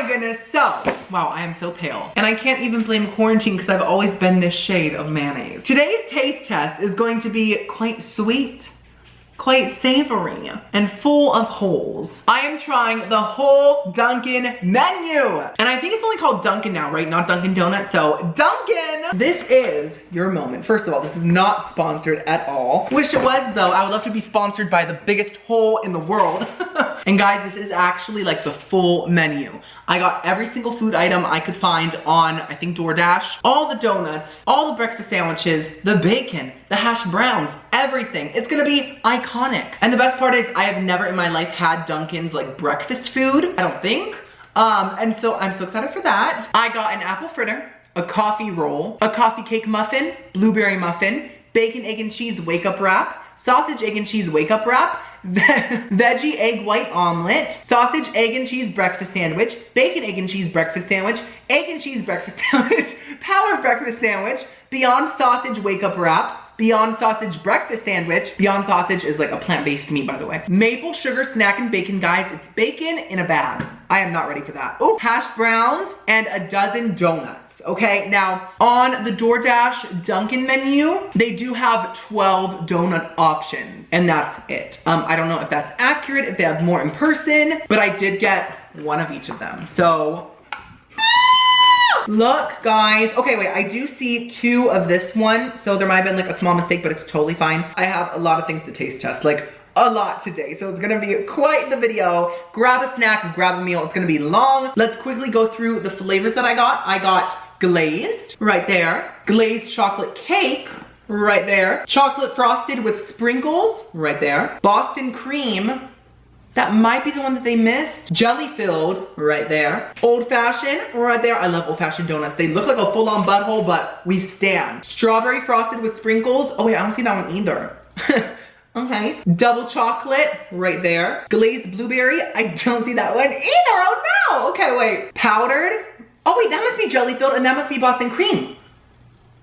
my goodness, so, wow, I am so pale. And I can't even blame quarantine because I've always been this shade of mayonnaise. Today's taste test is going to be quite sweet, quite savory, and full of holes. I am trying the whole Dunkin menu. And I think it's only called Dunkin now, right? Not Dunkin' Donuts, so Dunkin! This is your moment. First of all, this is not sponsored at all. Wish it was though. I would love to be sponsored by the biggest hole in the world. And guys, this is actually like the full menu. I got every single food item I could find on, I think, DoorDash. All the donuts, all the breakfast sandwiches, the bacon, the hash browns, everything. It's gonna be iconic. And the best part is I have never in my life had Dunkin's like breakfast food, I don't think. And so I'm so excited for that. I got an apple fritter, a coffee roll, a coffee cake muffin, blueberry muffin, bacon, egg, and cheese wake up wrap, sausage, egg, and cheese wake up wrap, veggie egg white omelet, sausage, egg, and cheese breakfast sandwich, bacon, egg, and cheese breakfast sandwich, egg and cheese breakfast sandwich, power breakfast sandwich, Beyond sausage wake up wrap, Beyond sausage breakfast sandwich. Beyond sausage is like a plant-based meat, by the way. Maple sugar snack and bacon, guys. It's bacon in a bag. I am not ready for that. Oh, hash browns and a dozen donuts. Okay, now on the DoorDash Dunkin menu, they do have 12 donut options, and that's it. I don't know if that's accurate, if they have more in person, but I did get one of each of them. So, look, guys. Okay, wait, I do see 2 of this one, so there might have been like a small mistake, but it's totally fine. I have a lot of things to taste test, like a lot today, so it's gonna be quite the video. Grab a snack, grab a meal, it's gonna be long. Let's quickly go through the flavors that I got. I got glazed, right there. Glazed chocolate cake, right there. Chocolate frosted with sprinkles, right there. Boston cream, that might be the one that they missed. Jelly filled, right there. Old fashioned, right there. I love old fashioned donuts. They look like a full on butthole, but we stand. Strawberry frosted with sprinkles. Oh wait, I don't see that one either. Okay. Double chocolate, right there. Glazed blueberry, I don't see that one either, oh no. Okay, wait. Powdered. Oh wait, that must be jelly filled and that must be Boston cream.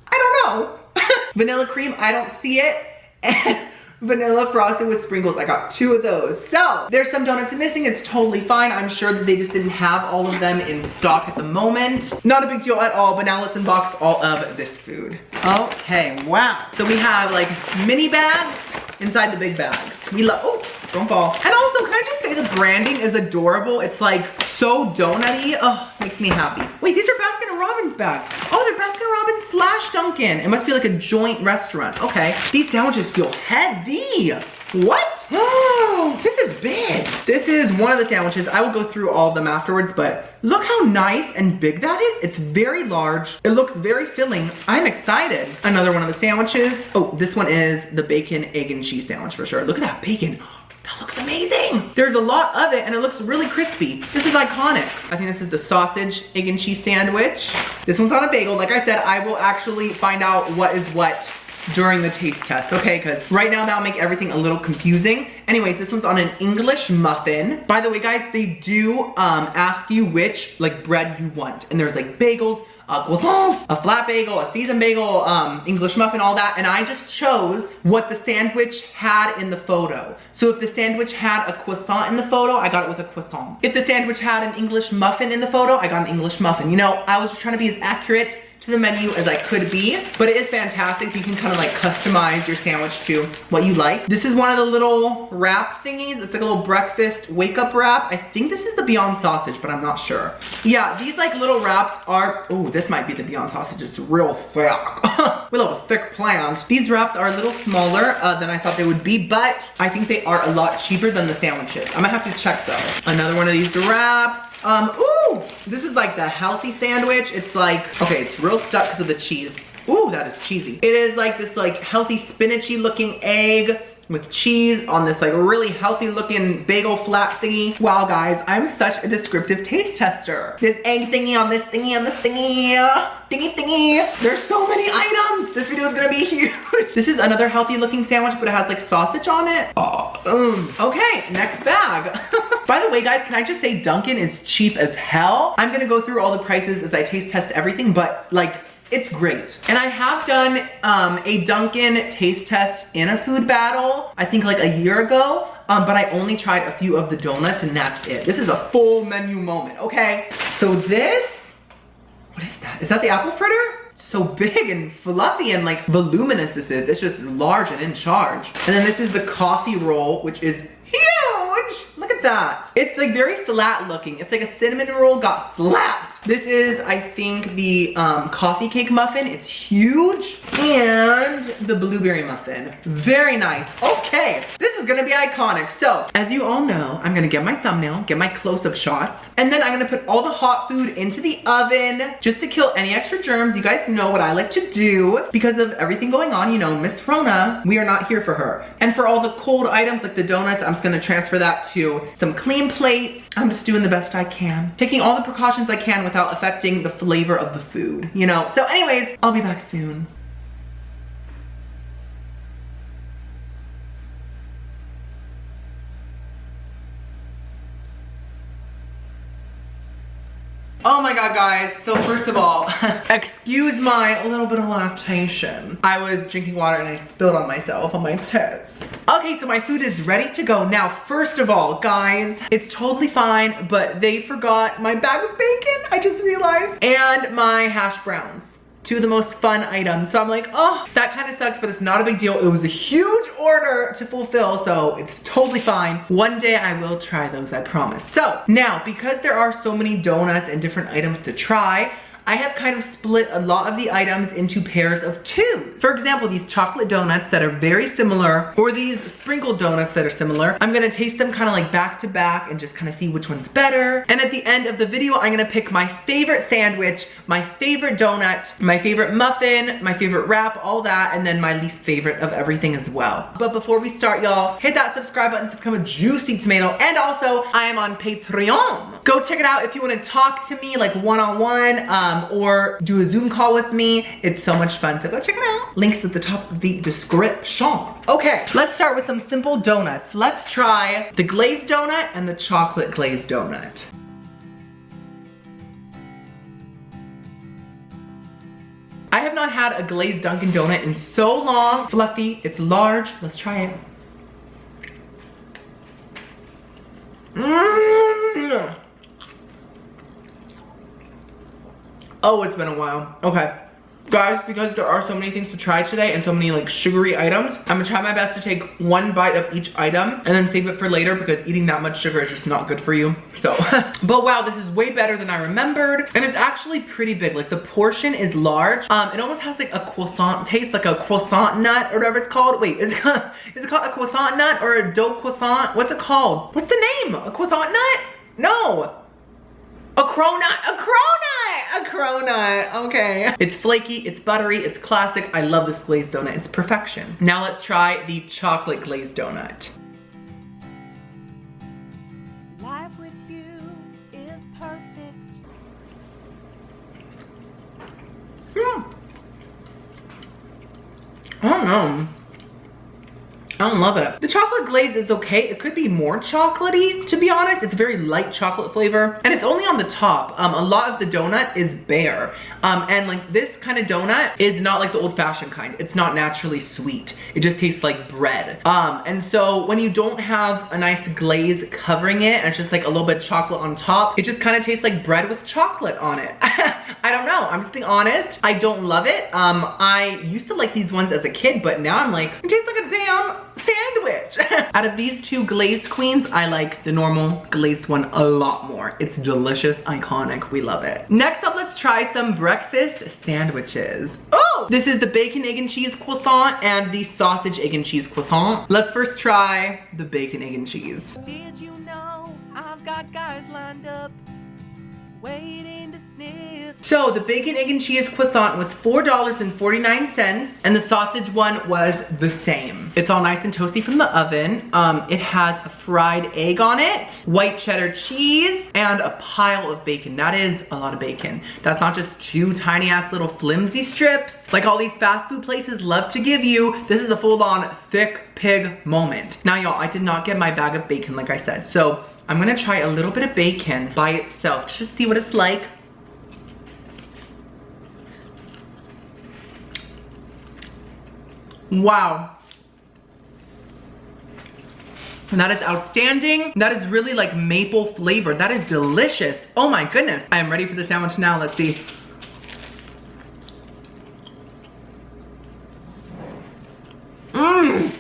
I don't know. Vanilla cream, I don't see it. And vanilla frosted with sprinkles, I got 2 of those. So, there's some donuts missing, it's totally fine. I'm sure that they just didn't have all of them in stock at the moment. Not a big deal at all, but now let's unbox all of this food. Okay, wow. So we have like mini bags inside the big bags. We love, oh, don't fall. And also, can I just say the branding is adorable. It's like so donut-y. Oh, makes me happy. Wait, these are Baskin & Robbins bags. Oh, they're Baskin & Robbins / Dunkin. It must be like a joint restaurant. Okay, these sandwiches feel heavy. What? Oh, this is big. This is one of the sandwiches. I will go through all of them afterwards, but look how nice and big that is. It's very large. It looks very filling. I'm excited. Another one of the sandwiches. Oh, this one is the bacon, egg, and cheese sandwich for sure. Look at that bacon. That looks amazing. There's a lot of it and it looks really crispy. This is iconic. I think this is the sausage, egg, and cheese sandwich. This one's on a bagel. Like I said, I will actually find out what is what during the taste test, okay? Because right now that'll make everything a little confusing. Anyways, this one's on an English muffin. By the way, guys, they do ask you which like bread you want. And there's like bagels, a croissant, a flat bagel, a seasoned bagel, English muffin, all that. And I just chose what the sandwich had in the photo. So if the sandwich had a croissant in the photo, I got it with a croissant. If the sandwich had an English muffin in the photo, I got an English muffin. You know, I was just trying to be as accurate to the menu as I could be, but it is fantastic. You can kind of like customize your sandwich to what you like. This is one of the little wrap thingies. It's like a little breakfast wake up wrap. I think this is the Beyond sausage, but I'm not sure. Yeah, these like little wraps are, oh, this might be the Beyond sausage. It's real thick. We love a thick plant. These wraps are a little smaller than I thought they would be, but I think they are a lot cheaper than the sandwiches. I'm gonna have to check though. Another one of these wraps. Ooh, this is like the healthy sandwich. It's like, okay, it's real stuck because of the cheese. Ooh, that is cheesy. It is like this like healthy spinachy looking egg with cheese on this like really healthy looking bagel flat thingy. Wow, guys, I'm such a descriptive taste tester. This egg thingy on this thingy on this thingy. Thingy. There's so many items. This video is gonna be huge. This is another healthy looking sandwich, but it has like sausage on it. Okay, next bag. By the way, guys, can I just say Dunkin is cheap as hell? I'm gonna go through all the prices as I taste test everything, but like, it's great. And I have done a Dunkin taste test in a food battle, I think like a year ago, but I only tried a few of the donuts and that's it. This is a full menu moment, okay? So this, what is that? Is that the apple fritter? So big and fluffy and like voluminous this is. It's just large and in charge. And then this is the coffee roll, which is huge. Look at that. It's like very flat looking. It's like a cinnamon roll got slapped. This is, I think, the coffee cake muffin. It's huge. And the blueberry muffin. Very nice. Okay, this is gonna be iconic. So, as you all know, I'm gonna get my thumbnail, get my close-up shots, and then I'm gonna put all the hot food into the oven just to kill any extra germs. You guys know what I like to do because of everything going on. You know, Miss Rona, we are not here for her. And for all the cold items like the donuts, I'm just gonna transfer that to some clean plates. I'm just doing the best I can. Taking all the precautions I can without affecting the flavor of the food, you know? So anyways, I'll be back soon. Oh my god, guys. So first of all, excuse my little bit of lactation. I was drinking water and I spilled on myself on my tits. Okay, so my food is ready to go. Now, first of all, guys, it's totally fine, but they forgot my bag of bacon, I just realized, and my hash browns. Two of the most fun items. So I'm like, oh, that kind of sucks, but it's not a big deal. It was a huge order to fulfill, so it's totally fine. One day I will try those, I promise. So now, because there are so many donuts and different items to try, I have kind of split a lot of the items into pairs of two. For example, these chocolate donuts that are very similar, or these sprinkled donuts that are similar, I'm gonna taste them kind of like back to back and just kind of see which one's better. And at the end of the video, I'm gonna pick my favorite sandwich, my favorite donut, my favorite muffin, my favorite wrap, all that, and then my least favorite of everything as well. But before we start, y'all, hit that subscribe button to become a juicy tomato. And also, I am on Patreon. Go check it out if you wanna talk to me like one-on-one, or do a Zoom call with me. It's so much fun, so go check it out. Links at the top of the description. Okay, let's start with some simple donuts. Let's try the glazed donut and the chocolate glazed donut. I have not had a glazed Dunkin' donut in so long. It's fluffy, it's large. Let's try it. Mmm. Oh, it's been a while. Okay. Guys, because there are so many things to try today and so many like sugary items, I'm gonna try my best to take one bite of each item and then save it for later because eating that much sugar is just not good for you. So, but wow, this is way better than I remembered. And it's actually pretty big. Like the portion is large. It almost has like a croissant taste, like a croissant nut or whatever it's called. Wait, is it called a croissant nut or a dough croissant? What's it called? What's the name? A croissant nut? No. A cronut, a cronut, okay. It's flaky, it's buttery, it's classic. I love this glazed donut, it's perfection. Now let's try the chocolate glazed donut. Life with you is perfect. I don't know. I don't love it. The chocolate glaze is okay. It could be more chocolatey, to be honest. It's a very light chocolate flavor, and it's only on the top. A lot of the donut is bare. And like this kind of donut is not like the old-fashioned kind. It's not naturally sweet. It just tastes like bread. And so when you don't have a nice glaze covering it, and it's just like a little bit of chocolate on top, it just kind of tastes like bread with chocolate on it. I don't know. I'm just being honest. I don't love it. I used to like these ones as a kid, but now I'm like, it tastes like a damn sandwich. Out of these two glazed queens, I like the normal glazed one a lot more. It's delicious, iconic, we love it. Next up, let's try some breakfast sandwiches. Oh, this is the bacon, egg, and cheese croissant and the sausage, egg, and cheese croissant. Let's first try the bacon, egg, and cheese. Did you know I've got guys lined up waiting to sniff? So the bacon, egg, and cheese croissant was $4.49 and the sausage one was the same. It's all nice and toasty from the oven. It has a fried egg on it, white cheddar cheese, and a pile of bacon. That is a lot of bacon. That's not just two tiny ass little flimsy strips like all these fast food places love to give you. This is a full-on thick pig moment. Now y'all, I did not get my bag of bacon like I said, so I'm gonna try a little bit of bacon by itself just to see what it's like. Wow. And that is outstanding. That is really like maple flavor. That is delicious. Oh my goodness. I am ready for the sandwich now. Let's see. Mmm.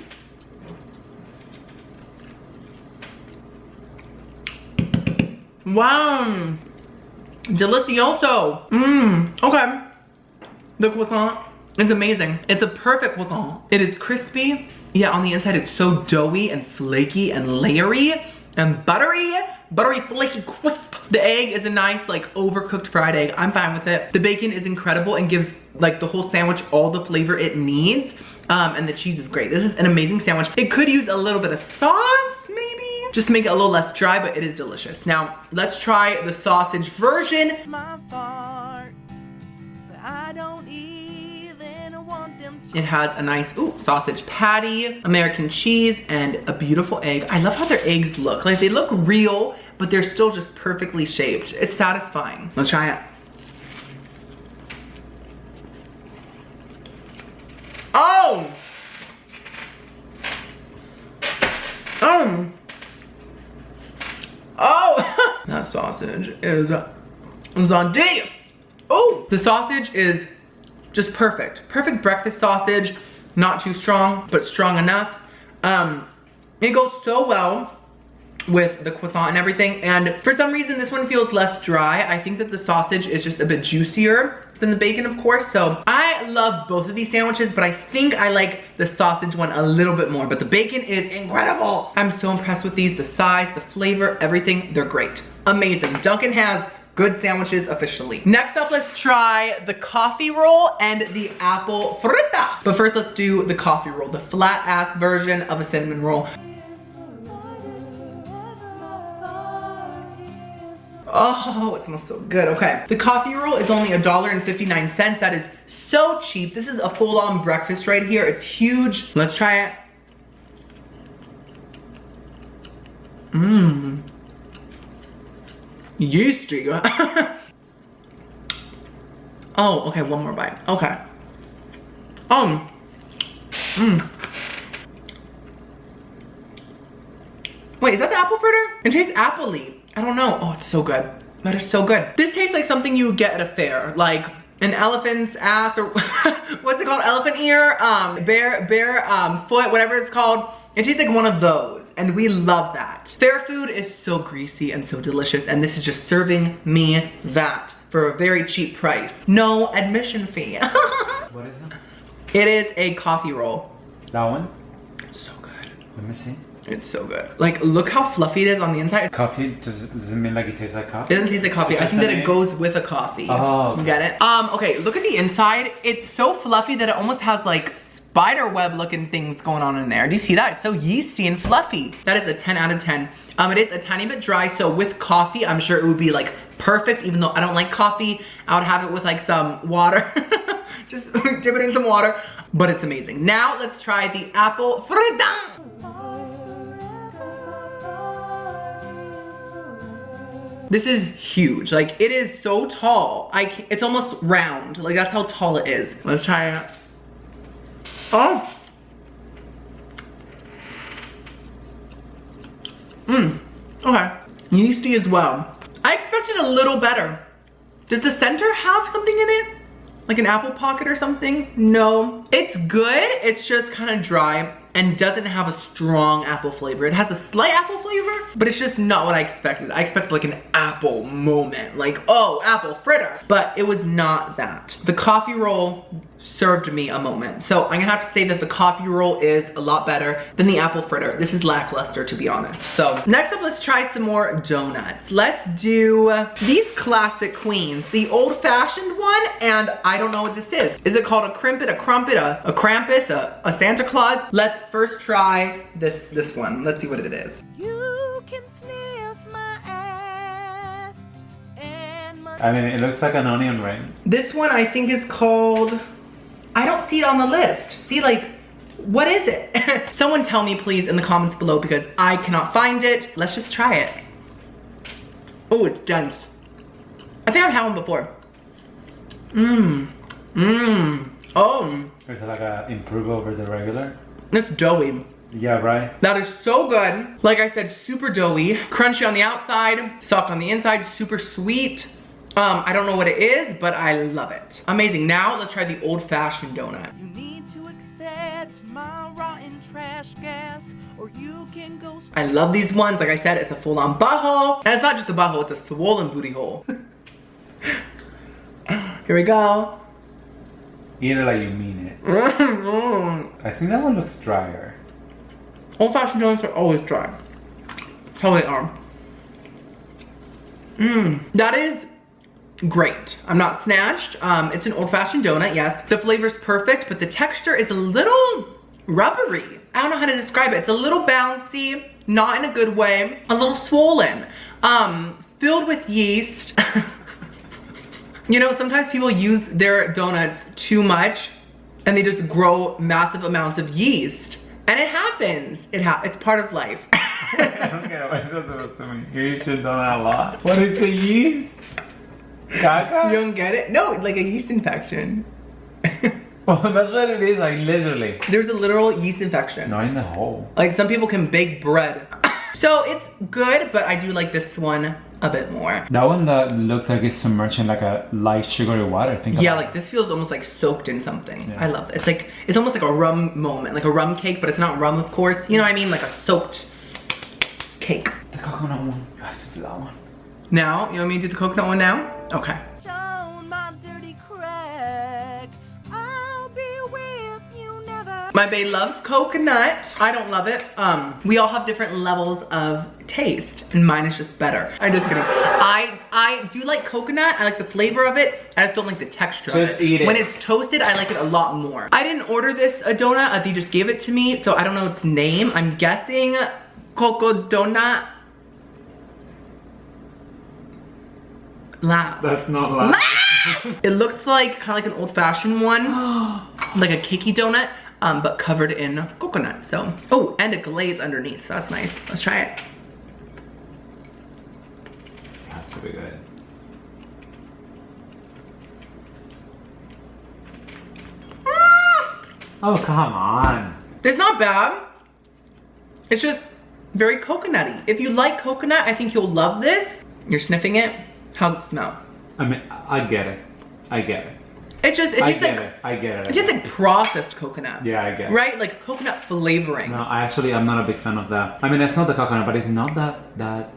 Wow. Delicioso. Mmm. Okay. The croissant is amazing. It's a perfect croissant. It is crispy. Yeah, on the inside it's so doughy and flaky and layery and buttery flaky crisp. The egg is a nice like overcooked fried egg. I'm fine with it. The bacon is incredible and gives like the whole sandwich all the flavor it needs. And the cheese is great. This is an amazing sandwich. It could use a little bit of sauce maybe, just to make it a little less dry, but it is delicious. Now let's try the sausage version. My fault, but I don't even want them to. It has a nice sausage patty, American cheese, and a beautiful egg. I love how their eggs look. Like they look real, but they're still just perfectly shaped. It's satisfying. Let's try it. Oh! Oh! That sausage is on D. Oh! The sausage is just perfect. Perfect breakfast sausage. Not too strong, but strong enough. It goes so well with the croissant and everything. And for some reason, this one feels less dry. I think that the sausage is just a bit juicier than the bacon, of course. So I love both of these sandwiches, but I think I like the sausage one a little bit more. But the bacon is incredible. I'm so impressed with these. The size, the flavor, everything. They're great. Amazing. Dunkin has good sandwiches officially. Next up, let's try the coffee roll and the apple fritter. But first, let's do the coffee roll, the flat ass version of a cinnamon roll. Oh, it smells so good. Okay, the coffee roll is only $1.59. That is so cheap. This is a full-on breakfast right here. It's huge. Let's try it. Mmm. Yeasty. Oh, okay, one more bite. Okay. Wait, is that the apple fritter? It tastes appley. I don't know. Oh, it's so good. That is so good. This tastes like something you would get at a fair, like an elephant's ass or what's it called? Elephant ear, bear foot, whatever it's called. It tastes like one of those, and we love that. Fair food is so greasy and so delicious, and this is just serving me that for a very cheap price. No admission fee. What is it? It is a coffee roll. That one? It's so good. Let me see. It's so good. Like, look how fluffy it is on the inside. Coffee? Does it mean like it tastes like coffee? It doesn't taste like coffee. I think that it goes with a coffee. Oh, okay. You get it? Okay, look at the inside. It's so fluffy that it almost has like spider web looking things going on in there. Do you see that? It's so yeasty and fluffy. That is a 10 out of 10. It is a tiny bit dry, so with coffee, I'm sure it would be like perfect, even though I don't like coffee. I would have it with like some water. Just dip it in some water, but it's amazing. Now let's try the apple fritter. This is huge. Like, it is so tall. It's almost round. Like, that's how tall it is. Let's try it. Oh. Okay. Yeasty as well. I expected a little better. Does the center have something in it? Like an apple pocket or something? No. It's good. It's just kind of dry and doesn't have a strong apple flavor. It has a slight apple flavor, but it's just not what I expected. I expected like an apple moment, like, oh, apple fritter. But it was not that. The coffee roll served me a moment. So I'm gonna have to say that the coffee roll is a lot better than the apple fritter. This is lackluster, to be honest. So next up, let's try some more donuts. Let's do these classic queens, the old fashioned one, and I don't know what this is. Is it called a crimpet, a crumpet, a Krampus, a Santa Claus? Let's first try this one. Let's see what it is. You can sniff my ass and my I mean, it looks like an onion ring. This one I think is called, I don't see it on the list. See, like, what is it? Someone tell me please in the comments below because I cannot find it. Let's just try it. Oh, it's dense. I think I've had one before. Oh. Is it like a improve over the regular? It's doughy. Yeah, right? That is so good. Like I said, super doughy, crunchy on the outside, soft on the inside, super sweet. I don't know what it is, but I love it. Amazing. Now let's try the old-fashioned donut. You need to accept my rotten trash gas, or you can go. I love these ones. Like I said, it's a full-on butthole. And it's not just a butthole, it's a swollen booty hole. Here we go. Eat it like you mean it. I think that one looks drier. Old-fashioned donuts are always dry. That's how they are. That is great. I'm not snatched. It's an old-fashioned donut, yes. The flavor's perfect, but the texture is a little rubbery. I don't know how to describe it. It's a little bouncy, not in a good way, a little swollen, filled with yeast. You know, sometimes people use their donuts too much and they just grow massive amounts of yeast. And it happens. It's part of life. I don't get why is that supposed to mean? You should donut a lot. What is the yeast? Caca? You don't get it? No, like a yeast infection. Well, that's what it is, like literally. There's a literal yeast infection. Not in the hole. Like some people can bake bread. So it's good, but I do like this one a bit more. That one that looked like it's submerged in like a light sugary water. Yeah, like this feels almost like soaked in something. Yeah. I love it. It's almost like a rum moment, like a rum cake, but it's not rum, of course. You know what I mean? Like a soaked cake. The coconut one. I have to do that one. Now, you want me to do the coconut one now? Okay. Shown my dirty crack. I'll be with you never. My bae loves coconut. I don't love it. We all have different levels of taste, and mine is just better. I'm just kidding. I do like coconut. I like the flavor of it. I just don't like the texture of Just eat it. When it's toasted, I like it a lot more. I didn't order this a donut. They just gave it to me, so I don't know its name. I'm guessing Coco Donut Lab. That's not lab. It looks like kind of like an old-fashioned one, like a cakey donut, but covered in coconut. So, oh, and a glaze underneath, so that's nice. Let's try it. Has to be good. Oh, come on. It's not bad. It's just very coconutty. If you like coconut, I think you'll love this. You're sniffing it. How's it smell? I mean, I get it. I get it. It tastes I like get it. it tastes like processed coconut. Yeah, I get it. Right? Like coconut flavoring. No, I'm not a big fan of that. I mean, it's not the coconut, but it's not that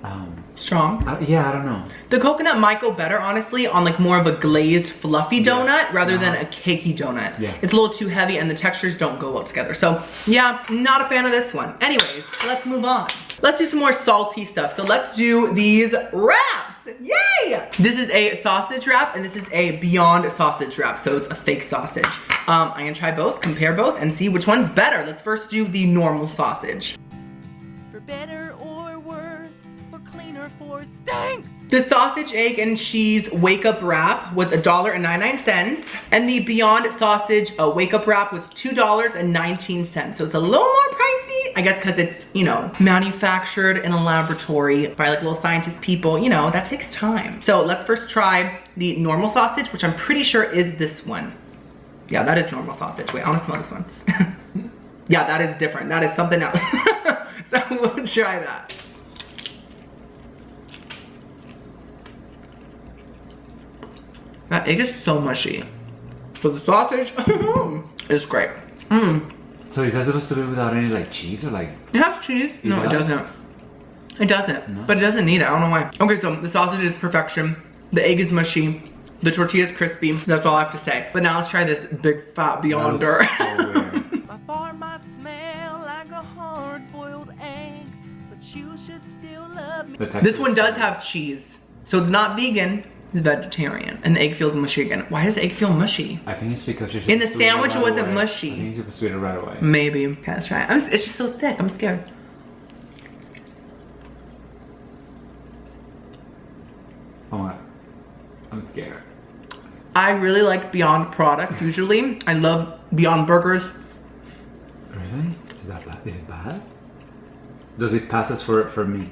Strong. yeah, I don't know. The coconut might go better, honestly, on like more of a glazed, fluffy donut rather than a cakey donut. Yeah. It's a little too heavy and the textures don't go well together. So yeah, not a fan of this one. Anyways, let's move on. Let's do some more salty stuff. So let's do these wraps. Yay! This is a sausage wrap and this is a Beyond sausage wrap. So it's a fake sausage. I'm gonna try both, compare both, and see which one's better. Let's first do the normal sausage. For better or worse, for cleaner, for stank. The sausage, egg, and cheese wake up wrap was $1.99, and the Beyond sausage wake up wrap was $2.19. So it's a little more pricey, I guess, because it's, you know, manufactured in a laboratory by like little scientist people. You know, that takes time. So let's first try the normal sausage, which I'm pretty sure is this one. Yeah, that is normal sausage. Wait, I want to smell this one. Yeah, that is different. That is something else. So we'll try that. That egg is so mushy. So the sausage is great. So is that supposed to be without any like cheese or like? It has cheese. No, it doesn't. It doesn't. No? But it doesn't need it. I don't know why. Okay, so the sausage is perfection. The egg is mushy. The tortilla is crispy. That's all I have to say. But now let's try this big fat Beyonder. So weird. My fart might smell like a hard-boiled egg, but you should still love me. The texture This one is does so have cheese. So it's not vegan. It's vegetarian. And the egg feels mushy again. Why does the egg feel mushy? weird. I think it's because you're In the supposed to eat it sandwich, it right wasn't away. mushy. I think you're supposed to eat it right away. Maybe. Okay, let's try it. It's just so thick. I'm scared. Oh my, I'm scared. I really like Beyond products usually. I love Beyond burgers. Really? Is that bad? Is it bad? Does it pass as for me?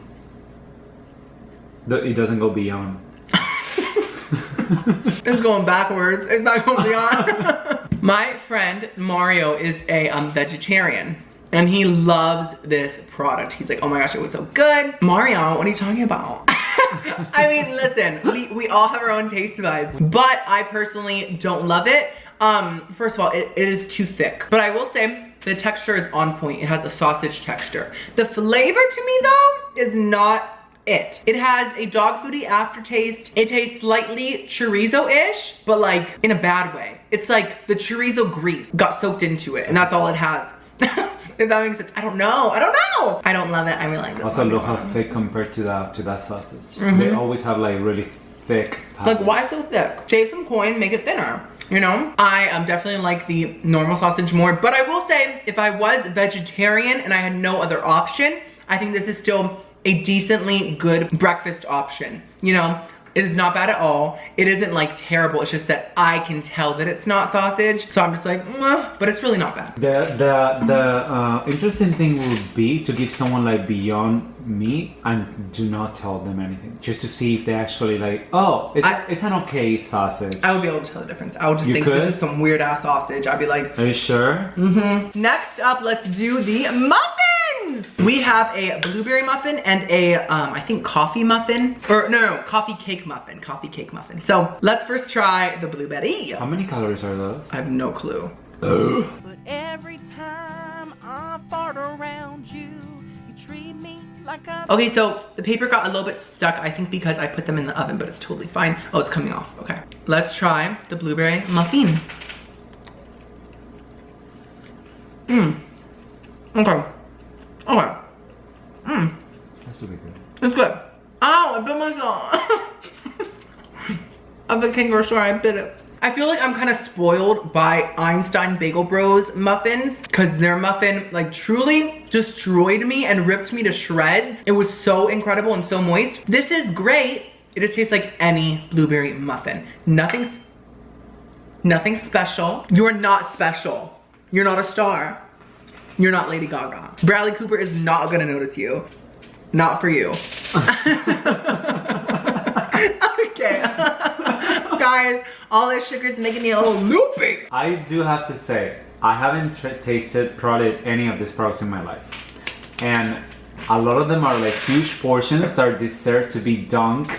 It doesn't go beyond. It's going backwards. It's not going beyond. My friend Mario is a vegetarian. And he loves this product. He's like, oh my gosh, it was so good. Mario, what are you talking about? I mean, listen, we all have our own taste buds, but I personally don't love it. First of all, it is too thick, but I will say the texture is on point. It has a sausage texture. The flavor to me though is not it. It has a dog foody aftertaste. It tastes slightly chorizo-ish, but like in a bad way. It's like the chorizo grease got soaked into it and that's all it has. If that makes sense. I don't know. I don't love it. I really like this Also, one. look how thick compared to that sausage. They always have like really thick patties. Like, why so thick? Shave some coin, make it thinner. You know? I definitely like the normal sausage more, but I will say if I was vegetarian and I had no other option, I think this is still a decently good breakfast option. You know? It is not bad at all. It isn't like terrible. It's just that I can tell that it's not sausage. So I'm just like, but it's really not bad. The interesting thing would be to give someone like Beyond Meat and do not tell them anything. Just to see if they actually like, oh, it's an okay sausage. I would be able to tell the difference. I would just think could? this is some weird ass sausage. I'd be like, are you sure? Mm-hmm. Next up, let's do the muffins. We have a blueberry muffin and a, I think coffee muffin. Or no, coffee cake muffin. Coffee cake muffin. So let's first try the blueberry. How many calories are those? I have no clue. But every time I fart around you, you treat me like a... Okay, so the paper got a little bit stuck, I think because I put them in the oven, but it's totally fine. Oh, it's coming off. Okay. Let's try the blueberry muffin. Okay. Okay. That's really good. It's good. Ow, I bit myself. I bit kangaroo, sorry, I bit it. I feel like I'm kind of spoiled by Einstein Bagel Bros muffins because their muffin like truly destroyed me and ripped me to shreds. It was so incredible and so moist. This is great. It just tastes like any blueberry muffin. Nothing special. You're not special. You're not a star. You're not Lady Gaga. Bradley Cooper is not gonna notice you. Not for you. Okay. Guys, all this sugar is making me a little loopy. I do have to say, I haven't tasted probably any of these products in my life. And a lot of them are like huge portions that are deserved to be dunked,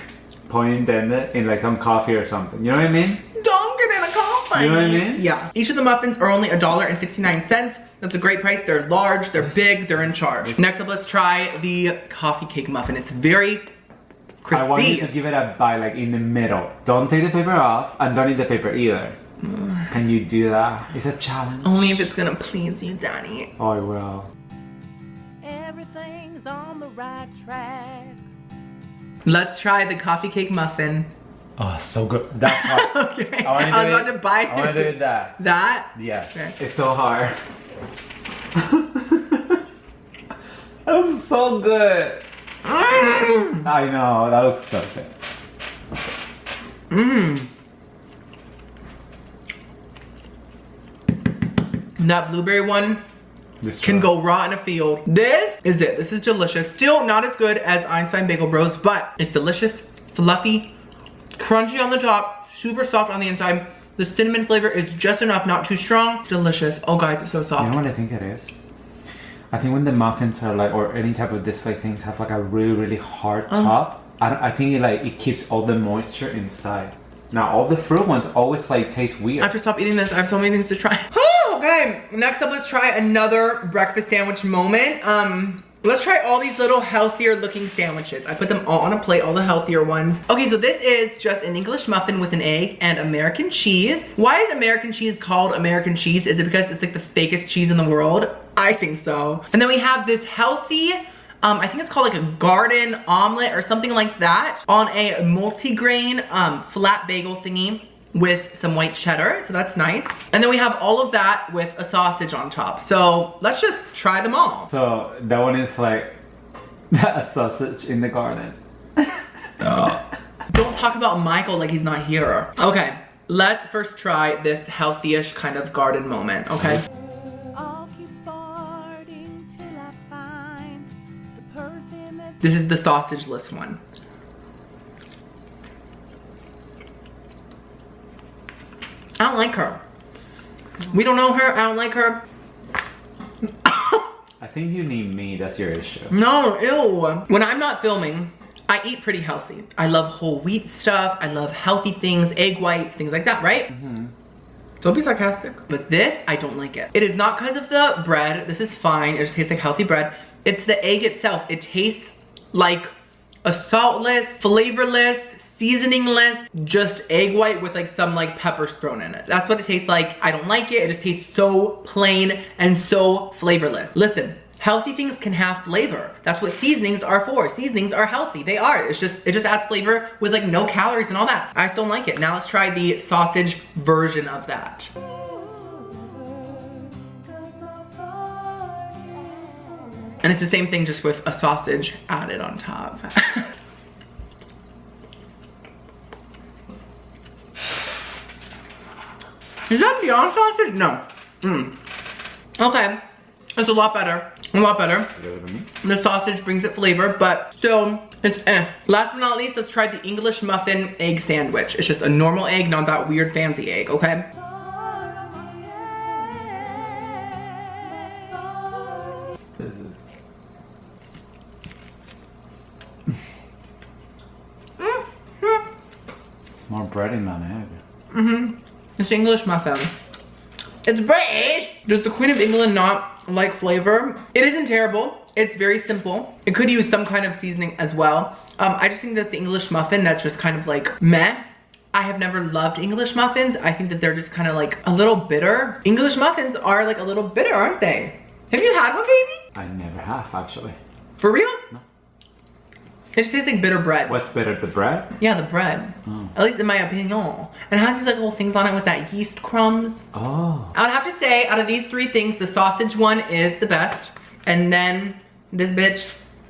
point intended, in like some coffee or something. You know what I mean? Dunk it in a coffee. You know what I mean? Yeah. Each of the muffins are only $1.69. That's a great price. They're large, they're big, they're in charge. Next up, let's try the coffee cake muffin. It's very crispy. I want you to give it a bite like in the middle. Don't take the paper off and don't eat the paper either. Can you do that? It's a challenge. Only if it's gonna please you, Daddy. Oh, I will. Everything's on the right track. Let's try the coffee cake muffin. Oh, so good. That part. Okay. I was about to bite I want to do it that. That? Yes. Okay. It's so hard. That was so good. I know, that looks so good. That blueberry one can go raw in a field. This is it. This is delicious. Still not as good as Einstein Bagel Bros, but it's delicious, fluffy, crunchy on the top, super soft on the inside. The cinnamon flavor is just enough, not too strong. Delicious. Oh guys, it's so soft. You know what I think it is? I think when the muffins are like, or any type of this like things have like a really hard top, I think it keeps all the moisture inside. Now all the fruit ones always like taste weird. I have to stop eating this. I have so many things to try. Okay, next up, let's try another breakfast sandwich moment. Let's try all these little healthier looking sandwiches. I put them all on a plate, all the healthier ones. Okay, so this is just an English muffin with an egg and American cheese. Why is American cheese called American cheese? Is it because it's like the fakest cheese in the world? I think so. And then we have this healthy, I think it's called like a garden omelet or something like that on a multi-grain flat bagel thingy with some white cheddar, so that's nice. And then we have all of that with a sausage on top. So let's just try them all. So that one is like a sausage in the garden. Don't talk about Michael like he's not here. Okay, let's first try this healthy-ish kind of garden moment, okay? I'll keep farting till I find the person that's... This is the sausage-less one. I don't like her. We don't know her, I don't like her. think you need me. That's your issue. No, ew. When I'm not filming, I eat pretty healthy. I love whole wheat stuff. I love healthy things, egg whites, things like that, right? Don't be sarcastic. But this, I don't like it. It is not because of the bread. This is fine. It just tastes like healthy bread. It's the egg itself. It tastes like a saltless, flavorless, seasoningless, just egg white with like some like peppers thrown in it. That's what it tastes like. I don't like it. It just tastes so plain and so flavorless. Listen, healthy things can have flavor. That's what seasonings are for. Seasonings are healthy. They are. It just adds flavor with like no calories and all that. I still don't like it. Now let's try the sausage version of that. And it's the same thing, just with a sausage added on top. Is that Beyond sausage? No. Okay. It's a lot better. A lot better. The sausage brings it flavor, but still, it's eh. Last but not least, let's try the English muffin egg sandwich. It's just a normal egg, not that weird fancy egg, okay? It's more bread in than egg. It's English muffin. It's British! Does the Queen of England not like flavor? It isn't terrible. It's very simple. It could use some kind of seasoning as well. I just think that's the English muffin that's just kind of like meh. I have never loved English muffins. I think that they're just kind of like a little bitter. English muffins are like a little bitter, aren't they? Have you had one, baby? I never have, actually. For real? No. It just tastes like bitter bread. What's better, the bread? Yeah, the bread. Oh. At least in my opinion. And it has these like little things on it with that yeast crumbs. Oh. I would have to say, out of these three things, the sausage one is the best. And then this bitch.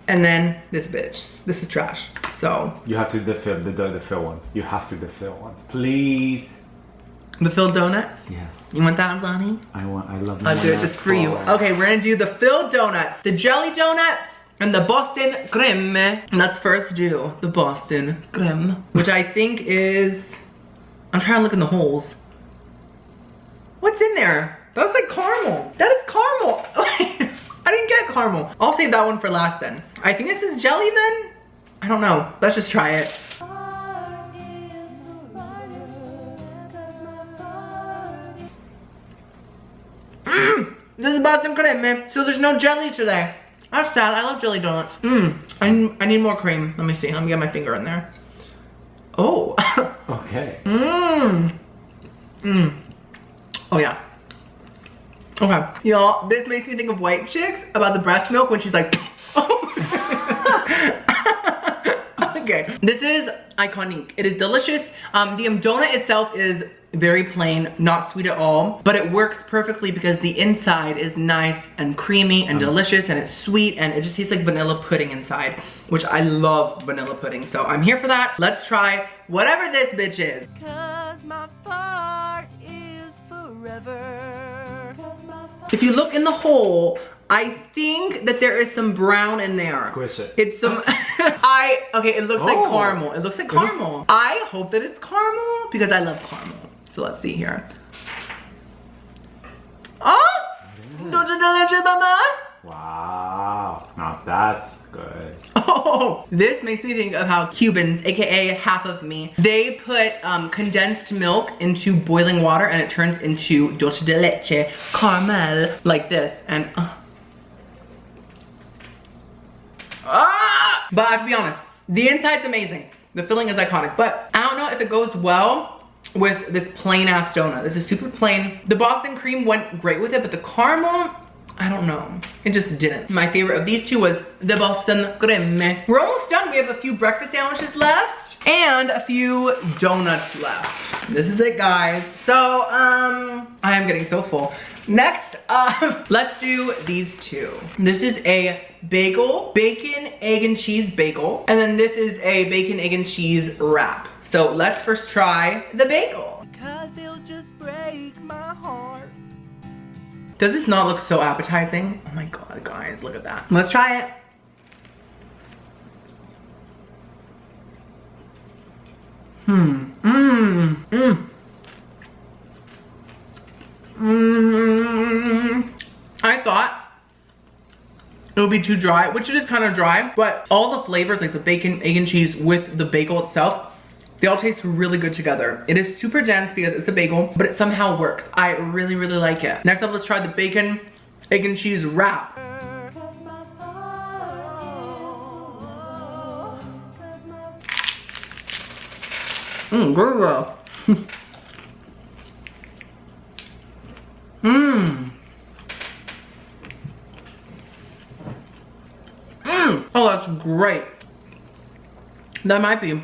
And then this bitch. This is trash. So. You have to defill the fill ones. You have to defill ones. Please. The filled donuts? Yes. You want that, Lonnie? I love I'll do it just for you. Okay, we're gonna do the filled donuts. The jelly donut. And the Boston creme. Let's first do the Boston creme, which I think is, I'm trying to look in the holes. What's in there? That's like caramel. That is caramel. I didn't get caramel. I'll save that one for last then. I think this is jelly then? I don't know. Let's just try it. This is Boston creme, so there's no jelly today. That's sad. I love jelly donuts. I need more cream. Let me see. Let me get my finger in there. Oh. Okay. Oh yeah. Okay. Y'all, this makes me think of White Chicks about the breast milk when she's like, okay. This is iconic. It is delicious. The donut itself is very plain, not sweet at all, but it works perfectly because the inside is nice and creamy and delicious, and it's sweet, and it just tastes like vanilla pudding inside, which I love vanilla pudding, so I'm here for that. Let's try whatever this bitch is. 'Cause my fart is forever. If you look in the hole, I think that there is some brown in there. Squish it. It's some, okay, it looks like caramel. It looks like caramel. I hope that it's caramel because I love caramel. So let's see here. Oh! Don't you delicious, mama? Wow. Now that's good. Oh, this makes me think of how Cubans, aka half of me, they put condensed milk into boiling water and it turns into dulce de leche, caramel, like this. And but I have to be honest, the inside's amazing. The filling is iconic, but I don't know if it goes well with this plain ass donut. This is super plain. The Boston cream went great with it, but the caramel, I don't know. It just didn't. My favorite of these two was the Boston creme. We're almost done. We have a few breakfast sandwiches left and a few donuts left. This is it, guys. So, I am getting so full. Next, let's do these two. This is a bagel, bacon, egg, and cheese bagel. And then this is a bacon, egg, and cheese wrap. So let's first try the bagel. 'Cause they'll just break my heart. Does this not look so appetizing? Oh my God, guys, look at that. Let's try it. I thought it would be too dry, which it is kind of dry, but all the flavors like the bacon, egg, and cheese with the bagel itself, they all taste really good together. It is super dense because it's a bagel, but it somehow works. I really, really like it. Next up, let's try the bacon, egg, and cheese wrap. Good girl. Oh, that's great. That might be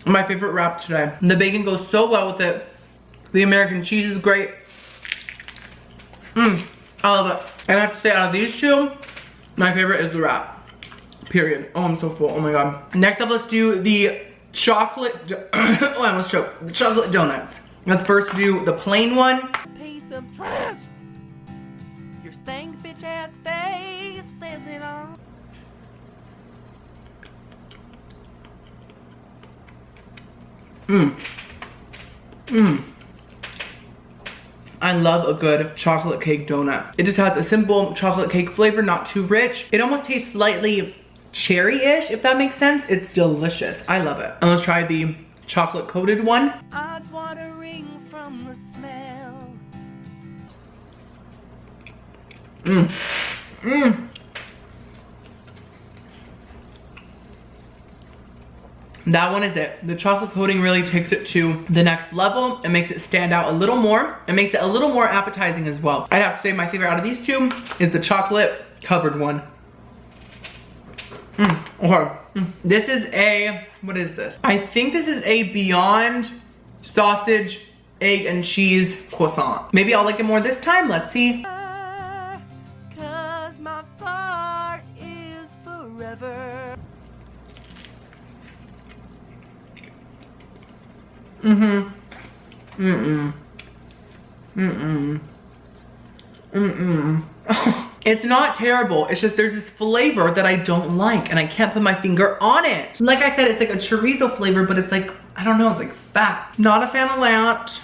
my favorite wrap today. The bacon goes so well with it. The American cheese is great. I love it. And I have to say, out of these two, my favorite is the wrap. Period. Oh, I'm so full. Oh my god. Next up, let's do the chocolate. Oh, I almost choked. The chocolate donuts. Let's first do the plain one. Piece of trash. Your stank bitch ass face says it all. I love a good chocolate cake donut. It just has a simple chocolate cake flavor, not too rich. It almost tastes slightly cherry-ish, if that makes sense. It's delicious. I love it. And let's try the chocolate coated one. Eyes watering from the smell. That one is it. The chocolate coating really takes it to the next level. It makes it stand out a little more. It makes it a little more appetizing as well. I'd have to say my favorite out of these two is the chocolate covered one. This is a, what is this? I think this is a Beyond sausage, egg, and cheese croissant. Maybe I'll like it more this time. Let's see. 'Cause my fart is forever. It's not terrible. It's just there's this flavor that I don't like and I can't put my finger on it. Like I said, it's like a chorizo flavor, but it's like, I don't know, it's like fat. Not a fan of that.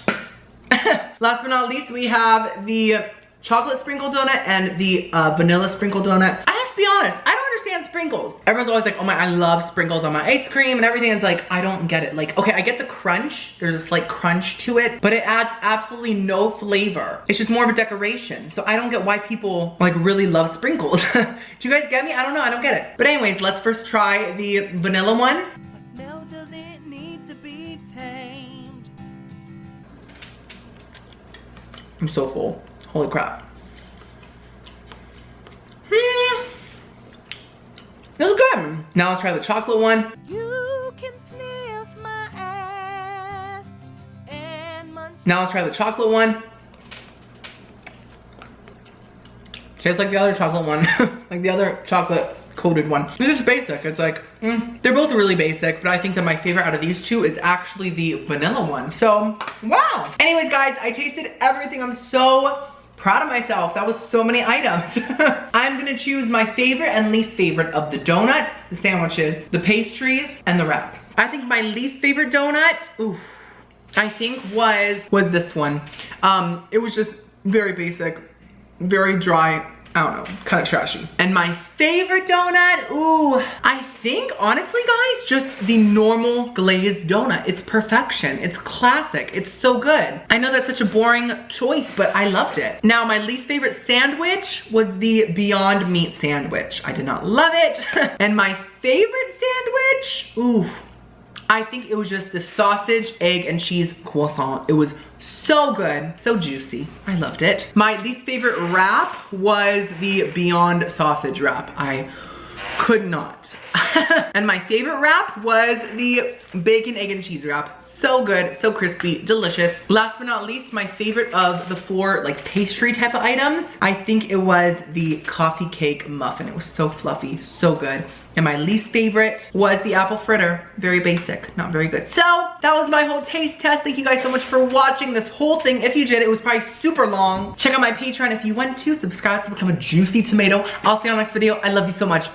Last but not least, we have the chocolate sprinkle donut and the vanilla sprinkle donut. I have to be honest, I don't understand sprinkles. Everyone's always like, oh my, I love sprinkles on my ice cream and everything. It's like, I don't get it. Like, okay, I get the crunch. There's a slight crunch to it, but it adds absolutely no flavor. It's just more of a decoration. So I don't get why people like really love sprinkles. Do you guys get me? I don't know, I don't get it. But anyways, let's first try the vanilla one. A smell doesn't need to be tamed. I'm so full. Holy crap. This is good. Now let's try the chocolate one. You can sniff my ass and munch. Now let's try the chocolate one. Tastes like the other chocolate one. Like the other chocolate coated one. It's just basic. It's like, they're both really basic, but I think that my favorite out of these two is actually the vanilla one. So, wow. Anyways, guys, I tasted everything. I'm so proud of myself. That was so many items. I'm gonna choose my favorite and least favorite of the donuts, the sandwiches, the pastries, and the wraps. I think my least favorite donut, I think was this one. It was just very basic, very dry, I don't know, kind of trashy. And my favorite donut, I think, honestly, guys, just the normal glazed donut. It's perfection. It's classic. It's so good. I know that's such a boring choice, but I loved it. Now, my least favorite sandwich was the Beyond Meat sandwich. I did not love it. And my favorite sandwich, I think it was just the sausage, egg, and cheese croissant. It was so good, so juicy. I loved it. My least favorite wrap was the Beyond sausage wrap. I could not. And my favorite wrap was the bacon, egg, and cheese wrap. So good, so crispy, delicious. Last but not least, my favorite of the four like pastry type of items, I think it was the coffee cake muffin. It was so fluffy, so good. And my least favorite was the apple fritter. Very basic, not very good. So that was my whole taste test. Thank you guys so much for watching this whole thing. If you did, it was probably super long. Check out my Patreon if you want to. Subscribe to become a juicy tomato. I'll see you on the next video. I love you so much.